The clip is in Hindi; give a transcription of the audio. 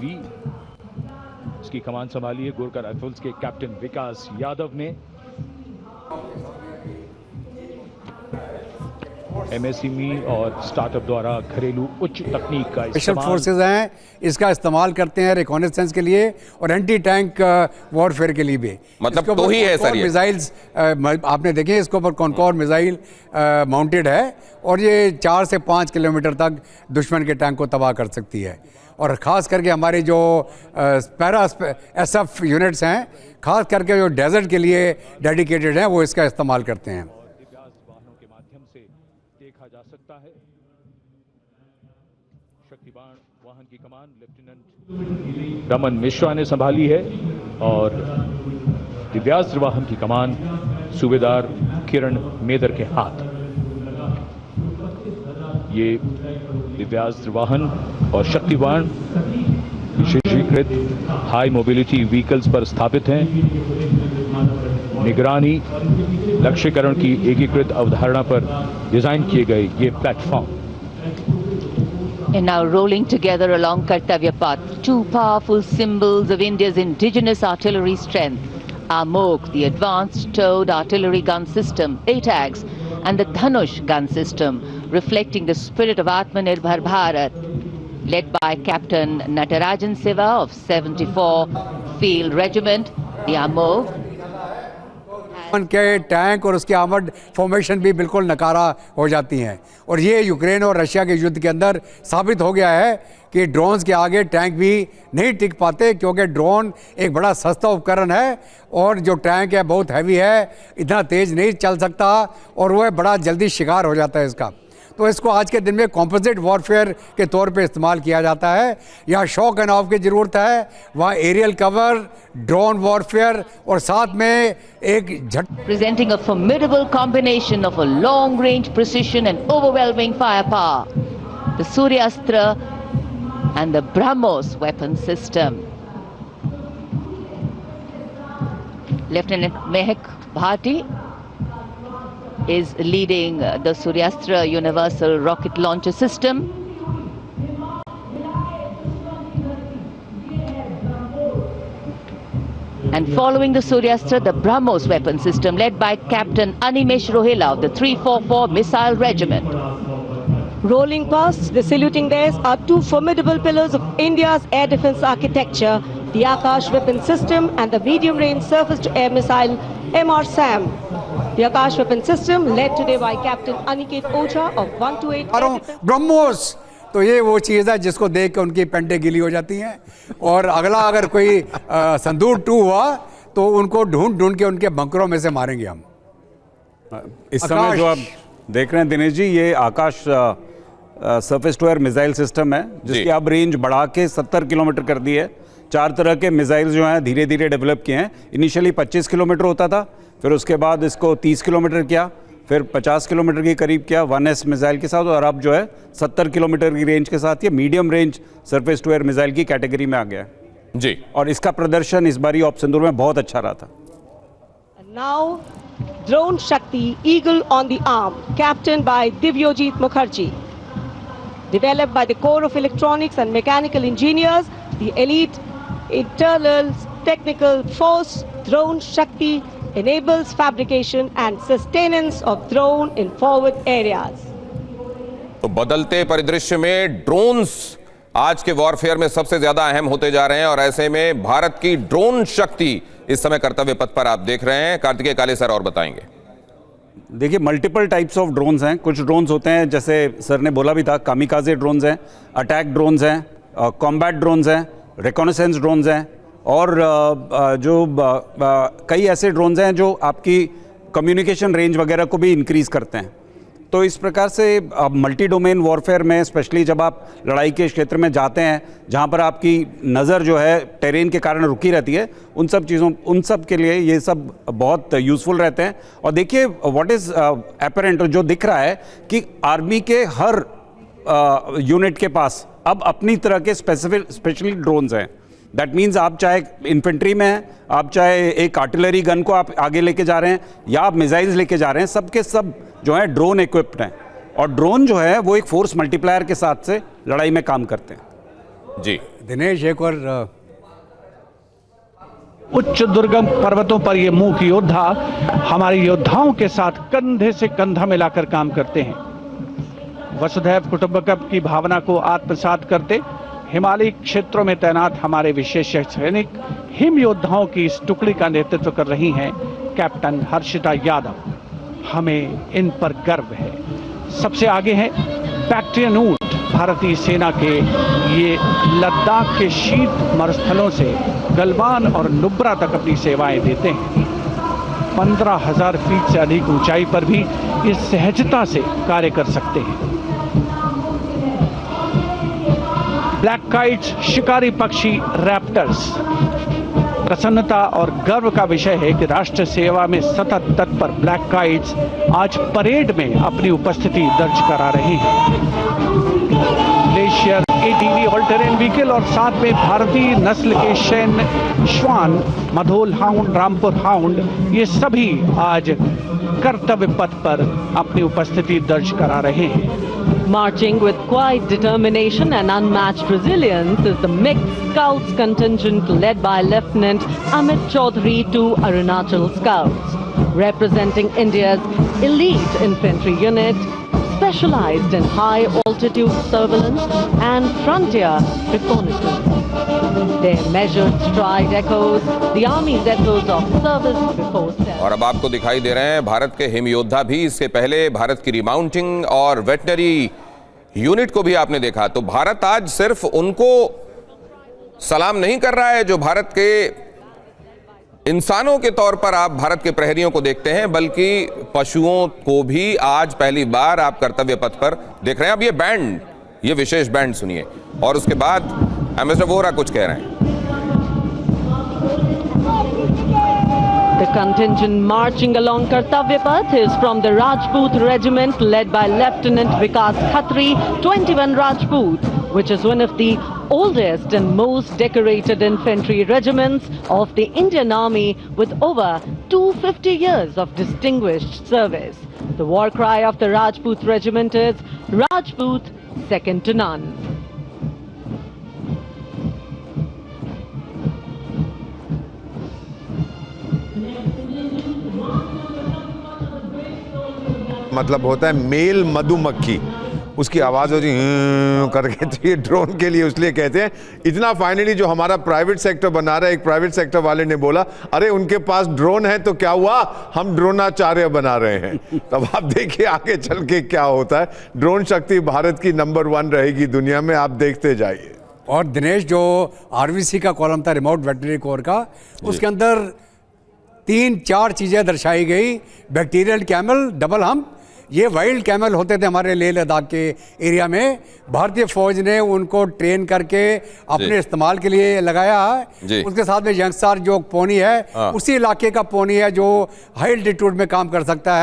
वी, इसकी कमान संभाली है गोरखा राइफल्स के कैप्टन विकास यादव ने। एमएसएमई और स्टार्टअप द्वारा घरेलू उच्च तकनीक का स्पेशल फोर्सेज हैं, इसका इस्तेमाल करते हैं रिकॉनेसेंस के लिए और एंटी टैंक वॉरफेयर के लिए भी। मतलब तो ही है सर, ये मिसाइल्स आपने देखे, इसके ऊपर कॉनकॉर मिसाइल माउंटेड है और ये 4 से 5 किलोमीटर तक दुश्मन के टैंक को तबाह कर सकती है। और ख़ास करके हमारे जो पैरा SF यूनिट्स हैं, ख़ास करके जो डेजर्ट के लिए डेडिकेटेड हैं, वो इसका इस्तेमाल करते हैं। देखा जा सकता है शक्तिबाण वाहन की कमान लेफ्टिनेंट रमन मिश्रा ने संभाली है और दिव्यास्त्र वाहन की कमान सूबेदार किरण मेदर के हाथ। ये दिव्यास्त्र वाहन और शक्तिबाण विशेषीकृत हाई मोबिलिटी व्हीकल्स पर स्थापित हैं। निगरानी लक्ष्यकरण की एकीकृत अवधारणा पर डिजाइन किए गए ये platform. And now rolling together along Kartavya Path, two powerful symbols of India's indigenous artillery strength, AMOG, the Advanced Towed Artillery Gun System, ATAGS, and the Dhanush gun system, reflecting the spirit of Atmanirbhar Bharat, led by Captain Natarajan Siva of 74 Field Regiment, the AMOG. के टैंक और उसकी आर्मर्ड फॉर्मेशन भी बिल्कुल नकारा हो जाती हैं और ये यूक्रेन और रशिया के युद्ध के अंदर साबित हो गया है कि ड्रोन्स के आगे टैंक भी नहीं टिक पाते, क्योंकि ड्रोन एक बड़ा सस्ता उपकरण है और जो टैंक है बहुत हैवी है, इतना तेज़ नहीं चल सकता और वह बड़ा जल्दी शिकार हो जाता है इसका। तो इसको आज के दिन में कॉम्पोजिट वॉरफेयर के तौर पे इस्तेमाल किया जाता है। यहाँ शॉक एंड ऑफ की ज़रूरत है, वहाँ एरियल कवर, ड्रोन वॉरफेयर और साथ में एक झट। Presenting a formidable combination of a long range precision and overwhelming firepower, the Suryastra and the BrahMos weapon system. Lieutenant Mehak Bhati is leading the Suryastra Universal Rocket Launcher System. And following the Suryastra, the BrahMos weapon system led by Captain Animesh Rohila of the 344 Missile Regiment. Rolling past the saluting theirs are two formidable pillars of India's air defense architecture, the Akash weapon system and the medium-range surface-to-air missile MRSAM. The Akash weapon system led today by Captain Aniket Ocha of 128. BrahMos, तो ये वो चीज़ है जिसको देख के उनकी पेंटें गीली हो जाती हैं और अगला अगर कोई संदूर 2 हुआ तो उनको ढूंढ ढूंढ के उनके बंकरों में से मारेंगे हम। इस समय जो आप देख रहे हैं दिनेश जी, ये Akash surface to air missile system है जिसकी अब रेंज बढ़ा के 70 किलोमीटर कर दी है। 4 तरह के मिसाइल जो हैं धीरे धीरे डेवलप किए हैं। इनिशियली 25 किलोमीटर होता था, फिर उसके बाद इसको 30 किलोमीटर किया, फिर 50 किलोमीटर के करीब किया 1S मिसाइल के साथ, और अब जो है 70 किलोमीटर की रेंज के साथ ये medium range surface to air missile की कैटेगरी में आ गया है जी। और इसका प्रदर्शन इस बारी ऑपरेशन सिंदूर में बहुत अच्छा रहा था। Now, Drone Shakti, Eagle on the Arm, captained by Divyojit Mukherjee. Developed by the Corps of Electronics and Mechanical Engineers, the elite internal technical force, Drone Shakti enables fabrication and sustenance of drone in forward areas. तो बदलते परिदृश्य में ड्रोन्स आज के वॉरफेयर में सबसे ज्यादा अहम होते जा रहे हैं और ऐसे में भारत की ड्रोन शक्ति इस समय कर्तव्य पथ पर आप देख रहे हैं। कार्तिकेय काले सर और बताएंगे। देखिए, मल्टीपल टाइप्स ऑफ ड्रोन्स हैं। कुछ ड्रोन्स होते हैं जैसे सर ने बोला भी था, कामिकाजे ड्रोन्स हैं, अटैक ड्रोन्स हैं, कॉम्बैट ड्रोन्स हैं, रिकॉनेसेंस ड्रोन्स हैं और कई ऐसे ड्रोन्स हैं जो आपकी कम्युनिकेशन रेंज वगैरह को भी इंक्रीज़ करते हैं। तो इस प्रकार से मल्टी डोमेन वॉरफेयर में, स्पेशली जब आप लड़ाई के क्षेत्र में जाते हैं जहां पर आपकी नज़र जो है टेरेन के कारण रुकी रहती है, उन सब के लिए ये सब बहुत यूज़फुल रहते हैं। और देखिए, व्हाट इज़ एपरेंट जो दिख रहा है कि आर्मी के हर यूनिट के पास अब अपनी तरह के स्पेशली ड्रोन्स हैं। दैट मीन्स आप चाहे इन्फेंट्री में हैं, आप चाहे एक आर्टिलरी गन को आप आगे लेके जा रहे हैं या आप मिसाइल्स लेके जा रहे हैं, सबके सब जो है ड्रोन इक्विप्ड हैं। और ड्रोन जो है वो एक फोर्स मल्टीप्लायर के साथ से लड़ाई में काम करते हैं। जी दिनेश एक और उच्च दुर्गम पर्वतों पर ये मूक योद्धा हमारे योद्धाओं के साथ कंधे से कंधा मिलाकर काम करते हैं। वसुधैव कुटुंबकम की भावना को आत्मसात करते हिमालयी क्षेत्रों में तैनात हमारे विशेष सैनिक हिम योद्धाओं की इस टुकड़ी का नेतृत्व कर रही हैं कैप्टन हर्षिता यादव। हमें इन पर गर्व है। सबसे आगे है बैक्ट्रियन ऊंट, भारतीय सेना के ये लद्दाख के शीत मरुस्थलों से गलवान और नुब्रा तक अपनी सेवाएं देते हैं। 15,000 फीट से अधिक ऊंचाई पर भी ये सहजता से कार्य कर सकते हैं। ब्लैक काइट्स, शिकारी पक्षी रैप्टर्स। प्रसन्नता और गर्व का विषय है कि राष्ट्र सेवा में सतत तत्पर ब्लैक काइट्स आज परेड में अपनी उपस्थिति दर्ज करा रहे हैं। Glacier, ATV all terrain vehicle और साथ में भारतीय नस्ल के सैन्य श्वान, मधोल हाउंड, रामपुर हाउंड, ये सभी आज कर्तव्य पथ पर अपनी उपस्थिति दर्ज करा रहे हैं। Marching with quiet determination and unmatched resilience is the mixed Scouts contingent led by Lieutenant Amit Chaudhary to Arunachal Scouts, representing India's elite infantry unit, specialized in high altitude surveillance and frontier reconnaissance. Their measured stride echoes the Army's ethos of service before self. और अब आपको दिखाई दे रहे हैं भारत के हिम योद्धा भी। इसके पहले भारत की रिमाउंटिंग और वेटनरी यूनिट को भी आपने देखा। तो भारत आज सिर्फ उनको सलाम नहीं कर रहा है जो भारत के इंसानों के तौर पर आप भारत के प्रहरियों को देखते हैं, बल्कि पशुओं को भी आज पहली बार आप कर्तव्य पथ पर देख रहे हैं। अब ये बैंड, ये विशेष बैंड सुनिए और उसके बाद एम्बेसडर वोहरा कुछ कह रहे हैं। The contingent marching along Kartavya Path is from the Rajput Regiment led by Lieutenant Vikas Khatri, 21 Rajput, which is one of the oldest and most decorated infantry regiments of the Indian Army with over 250 years of distinguished service. The war cry of the Rajput Regiment is Rajput second to none. मतलब होता है मेल मधुमक्खी, उसकी आवाज़ होती करके, तो ये ड्रोन के लिए इसलिए कहते हैं। इतना फाइनली जो हमारा प्राइवेट सेक्टर बना रहा है, एक प्राइवेट सेक्टर वाले ने बोला अरे उनके पास ड्रोन है तो क्या हुआ, हम ड्रोनाचार्य बना रहे हैं। तब आप देखिए आगे चल के क्या होता है। ड्रोन शक्ति भारत की नंबर 1 रहेगी दुनिया में, आप देखते जाइए। और दिनेश जो आरवीसी का कॉलम था रिमोट वेटनरी कोर का, उसके अंदर 3-4 चीज़ें दर्शाई गई। बैक्टीरियल कैमल, डबल हम्प, ये वाइल्ड कैमल होते थे हमारे लेह लद्दाख के एरिया में। भारतीय फौज ने उनको ट्रेन करके अपने इस्तेमाल के लिए लगाया है। उसके साथ में यंगस्टार जो पोनी है, उसी इलाके का पोनी है जो हाई एल्टीट्यूड में काम कर सकता है।